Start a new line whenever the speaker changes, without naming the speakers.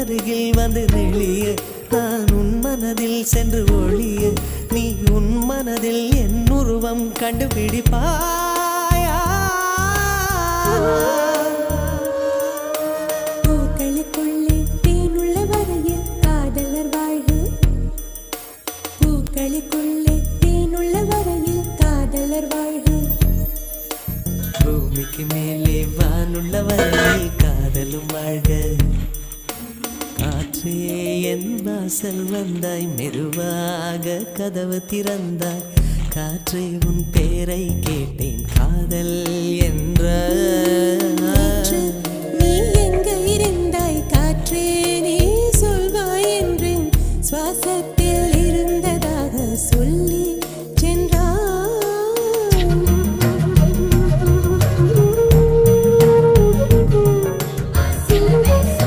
அருகில் வந்து நெளிய நான் உன் மனதில் சென்று ஒளிய நீ உன் மனதில் என் உருவம் கண்டுபிடிப்பாயா
பூக்களுக்குள்ளே தேனுள்ள வரையில் காதலர் வாழ்வு பூக்களுக்குள்ளே தேனுள்ள வரையில் காதலர் வாழ்வு
பூமிக்கு மேலே வானுள்ள வரையில் காதலும் வாழ்க காற்றே என் வாசல் வந்தாய் மெதுவாக கதவு திறந்தாய் காற்றே உன் பேரை கேட்டேன் காதல் என்ற